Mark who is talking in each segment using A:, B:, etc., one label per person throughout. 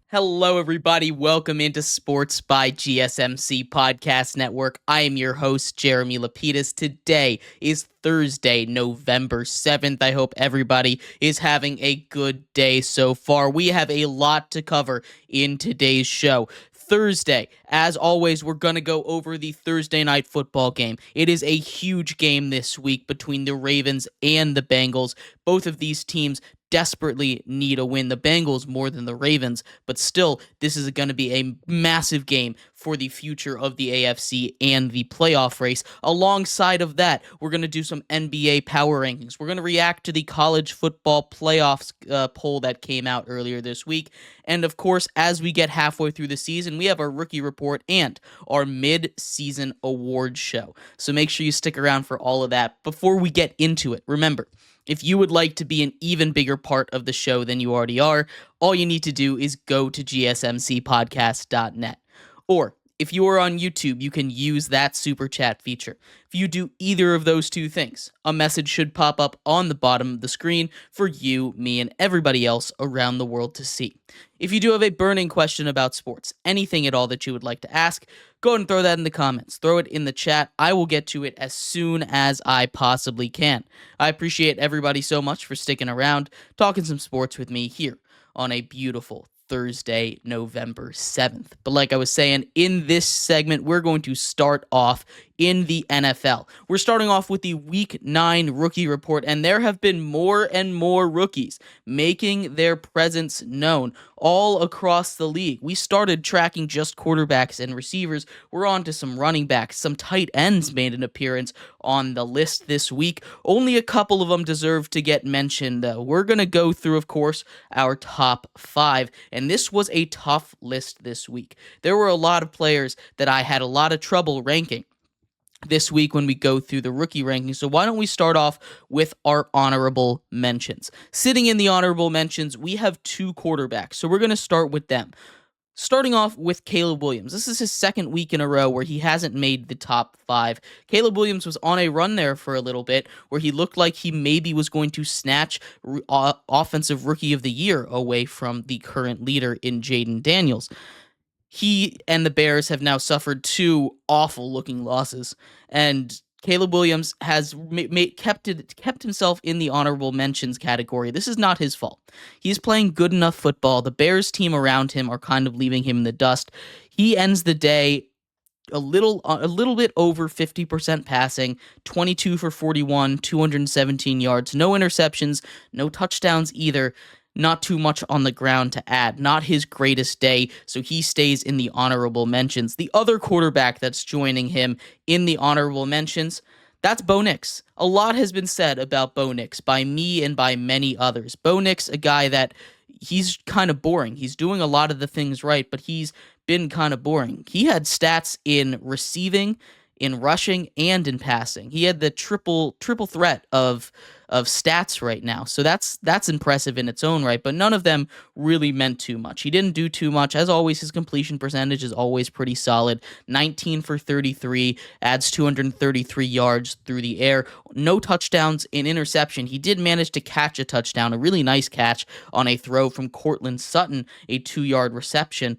A: Hello, everybody. Welcome into Sports by GSMC Podcast Network. I am your host, Jeremy Lapidus. Today is Thursday, November 7th. I hope everybody is having a good day so far. We have a lot to cover in today's show. Thursday, as always, we're going to go over the Thursday night football game. It is a huge game this week between the Ravens and the Bengals. Both of these teams desperately need a win. The Bengals more than the Ravens, but still, this is going to be a massive game for the future of the AFC and the playoff race. Alongside of that, we're going to do some NBA power rankings. We're going to react to the college football playoffs poll that came out earlier this week. And of course, as we get halfway through the season, we have our rookie report and our mid-season awards show. So make sure you stick around for all of that. Before we get into it, remember, if you would like to be an even bigger part of the show than you already are, all you need to do is go to gsmcpodcast.net. Or if you are on YouTube, you can use that super chat feature. If you do either of those two things, a message should pop up on the bottom of the screen for you, me, and everybody else around the world to see. If you do have a burning question about sports, anything at all that you would like to ask, go ahead and throw that in the comments. Throw it in the chat. I will get to it as soon as I possibly can. I appreciate everybody so much for sticking around, talking some sports with me here on a beautiful Thursday, November 7th. But like I was saying, in this segment, we're going to start off in the NFL. We're starting off with the Week 9 rookie report, and there have been more and more rookies making their presence known all across the league. We started tracking just quarterbacks and receivers. We're on to some running backs. Some tight ends made an appearance on the list this week. Only a couple of them deserve to get mentioned, though. We're going to go through, of course, our top 5, and this was a tough list this week. There were a lot of players that I had a lot of trouble ranking this week when we go through the rookie rankings. So why don't we start off with our honorable mentions? Sitting in the honorable mentions, we have 2 quarterbacks. So we're going to start with them. Starting off with Caleb Williams. This is his second week in a row where he hasn't made the top 5. Caleb Williams was on a run there for a little bit where he looked like he maybe was going to snatch Offensive Rookie of the Year away from the current leader in Jaden Daniels. He and the Bears have now suffered 2 awful-looking losses, and Caleb Williams has kept himself in the honorable mentions category. This is not his fault. He's playing good enough football. The Bears team around him are kind of leaving him in the dust. He ends the day a little bit over 50% passing, 22 for 41, 217 yards, no interceptions, no touchdowns either. Not too much on the ground to add. Not his greatest day, so he stays in the honorable mentions. The other quarterback that's joining him in the honorable mentions, that's Bo Nix. A lot has been said about Bo Nix by me and by many others. Bo Nix, a guy that he's kind of boring. He's doing a lot of the things right, but he's been kind of boring. He had stats in receiving, in rushing, and in passing. He had the triple threat of stats right now. So that's impressive in its own right, but none of them really meant too much. He didn't do too much. As always, his completion percentage is always pretty solid. 19 for 33, adds 233 yards through the air. No touchdowns in interception. He did manage to catch a touchdown, a really nice catch on a throw from Cortland Sutton, a 2-yard reception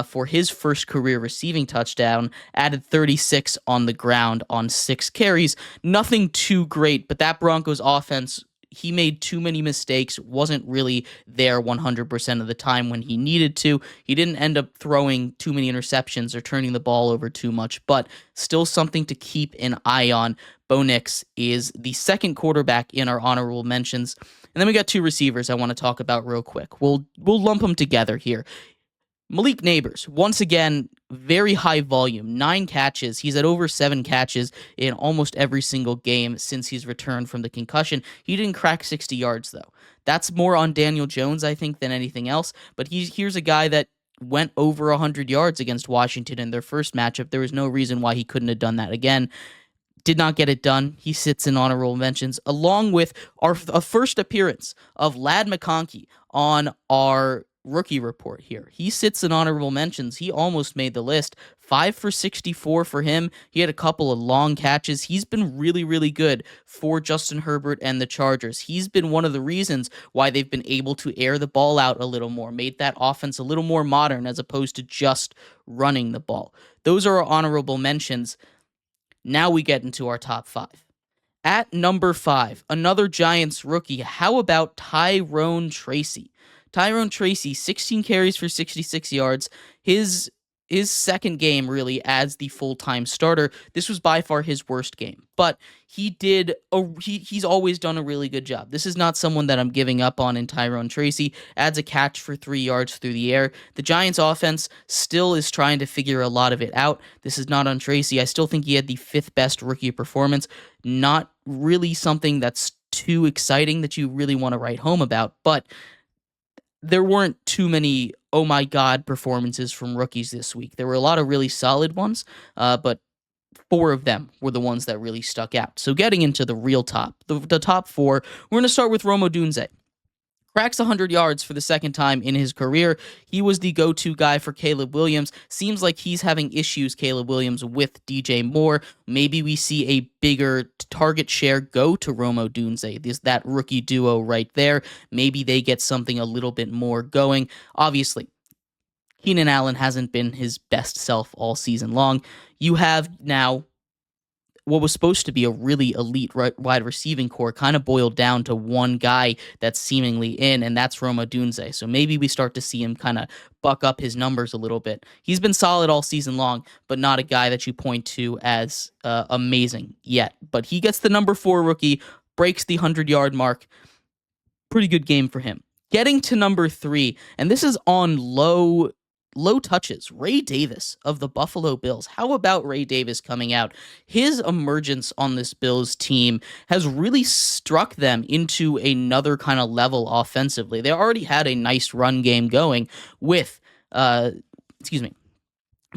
A: for his first career receiving touchdown. Added 36 on the ground on 6 carries. Nothing too great, but that Broncos offense, he made too many mistakes, wasn't really there 100% of the time when he needed to. He didn't end up throwing too many interceptions or turning the ball over too much, but still something to keep an eye on. Bo Nix is the second quarterback in our honorable mentions. And then we got 2 receivers I want to talk about real quick. We'll lump them together here. Malik Neighbors, once again, very high volume, 9 catches. He's at over 7 catches in almost every single game since he's returned from the concussion. He didn't crack 60 yards, though. That's more on Daniel Jones, I think, than anything else. But here's a guy that went over 100 yards against Washington in their first matchup. There was no reason why he couldn't have done that again. Did not get it done. He sits in honorable mentions, along with a first appearance of Ladd McConkey on our rookie report here. He sits in honorable mentions. He almost made the list. 5 for 64 for him. He had a couple of long catches. He's been really, really good for Justin Herbert and the Chargers. He's been one of the reasons why they've been able to air the ball out a little more, made that offense a little more modern as opposed to just running the ball. Those are our honorable mentions. Now we get into our top 5. At number 5, another Giants rookie. How about Tyrone Tracy? Tyrone Tracy, 16 carries for 66 yards. His second game really as the full-time starter. This was by far his worst game, but he's always done a really good job. This is not someone that I'm giving up on in Tyrone Tracy. Adds a catch for 3 yards through the air. The Giants offense still is trying to figure a lot of it out. This is not on Tracy. I still think he had the 5th best rookie performance. Not really something that's too exciting that you really want to write home about, but there weren't too many oh my god performances from rookies this week. There were a lot of really solid ones, but 4 of them were the ones that really stuck out. So getting into the real top, the top 4, we're going to start with Rome Odunze. Cracks 100 yards for the second time in his career. He was the go-to guy for Caleb Williams. Seems like he's having issues, Caleb Williams, with DJ Moore. Maybe we see a bigger target share go to Rome Odunze. That rookie duo right there. Maybe they get something a little bit more going. Obviously, Keenan Allen hasn't been his best self all season long. You have now what was supposed to be a really elite wide receiving core kind of boiled down to one guy that's seemingly in, and that's Rome Odunze. So maybe we start to see him kind of buck up his numbers a little bit. He's been solid all season long, but not a guy that you point to as amazing yet. But he gets the number 4 rookie, breaks the 100-yard mark. Pretty good game for him. Getting to number 3, and this is on low touches, Ray Davis of the Buffalo Bills. How about Ray Davis coming out? His emergence on this Bills team has really struck them into another kind of level offensively. They already had a nice run game going with, They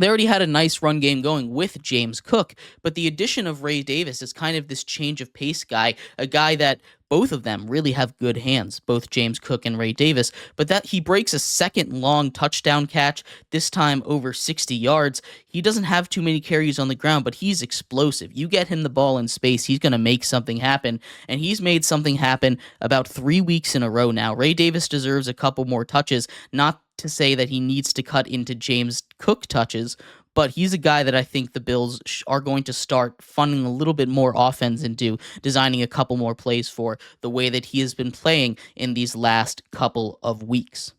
A: already had a nice run game going with James Cook, but the addition of Ray Davis is kind of this change of pace guy, a guy that both of them really have good hands, both James Cook and Ray Davis, but that he breaks a second long touchdown catch, this time over 60 yards. He doesn't have too many carries on the ground, but he's explosive. You get him the ball in space, he's going to make something happen, and he's made something happen about 3 weeks in a row now. Ray Davis deserves a couple more touches, not to say that he needs to cut into James Cook touches, but he's a guy that I think the Bills are going to start funding a little bit more offense into, designing a couple more plays for the way that he has been playing in these last couple of weeks.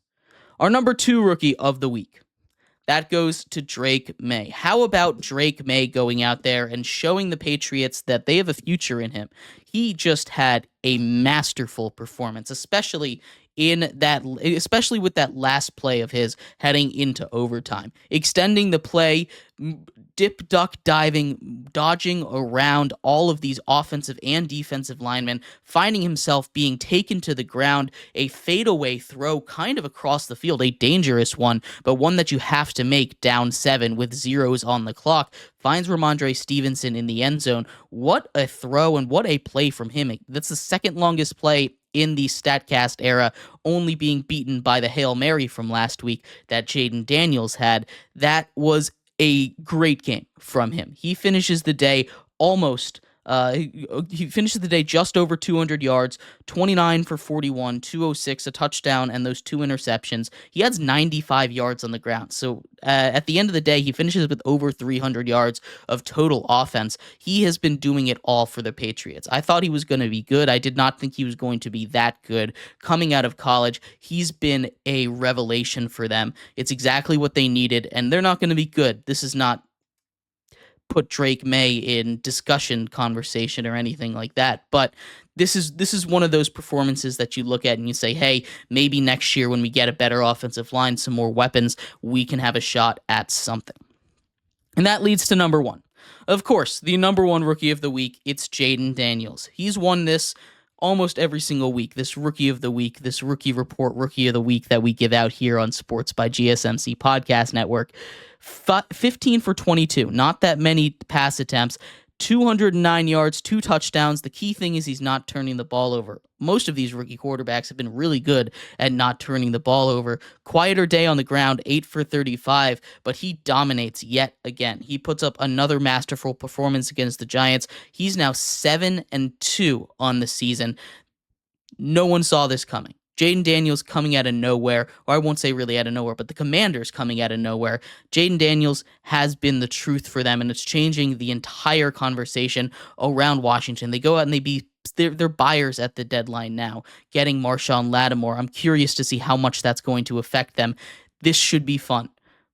A: Our number 2 rookie of the week, that goes to Drake May. How about Drake May going out there and showing the Patriots that they have a future in him? He just had a masterful performance, especially with that last play of his heading into overtime, extending the play, dip, duck, diving, dodging around all of these offensive and defensive linemen, finding himself being taken to the ground, a fadeaway throw kind of across the field, a dangerous one, but one that you have to make down 7 with zeros on the clock, finds Ramondre Stevenson in the end zone. What a throw and what a play from him. That's the second longest play in the StatCast era, only being beaten by the Hail Mary from last week that Jaden Daniels had. That was a great game from him. He finishes the day he finishes the day just over 200 yards, 29 for 41, 206, a touchdown, and those 2 interceptions. He has 95 yards on the ground. So at the end of the day, he finishes with over 300 yards of total offense. He has been doing it all for the Patriots. I thought he was going to be good. I did not think he was going to be that good. Coming out of college, he's been a revelation for them. It's exactly what they needed, and they're not going to be good. This is not put Drake May in discussion conversation or anything like that. But this is one of those performances that you look at and you say, hey, maybe next year when we get a better offensive line, some more weapons, we can have a shot at something. And that leads to number 1. Of course, the number 1 rookie of the week, it's Jaden Daniels. He's won this almost every single week, this rookie of the week, this rookie report, rookie of the week that we give out here on Sports by GSMC Podcast Network. 15 for 22, not that many pass attempts, 209 yards, 2 touchdowns. The key thing is he's not turning the ball over. Most of these rookie quarterbacks have been really good at not turning the ball over. Quieter day on the ground, 8 for 35, but he dominates yet again. He puts up another masterful performance against the Giants. He's now 7-2 on the season. No one saw this coming. Jaden Daniels coming out of nowhere, or I won't say really out of nowhere, but the Commanders coming out of nowhere. Jaden Daniels has been the truth for them, and it's changing the entire conversation around Washington. They go out and they're buyers at the deadline now, getting Marshawn Lattimore. I'm curious to see how much that's going to affect them. This should be fun.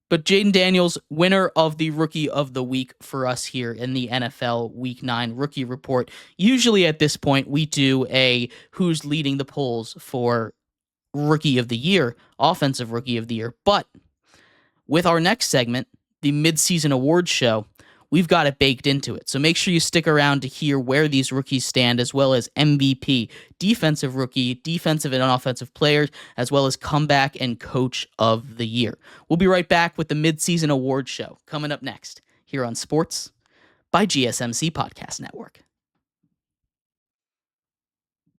A: But Jaden Daniels, winner of the Rookie of the Week for us here in the NFL Week 9 Rookie Report. Usually at this point, we do a who's leading the polls for Rookie of the Year, Offensive Rookie of the Year. But with our next segment, the Midseason Awards Show, we've got it baked into it. So make sure you stick around to hear where these rookies stand, as well as MVP, Defensive Rookie, Defensive and Offensive Players, as well as Comeback and Coach of the Year. We'll be right back with the Midseason Awards Show coming up next here on Sports by GSMC Podcast Network.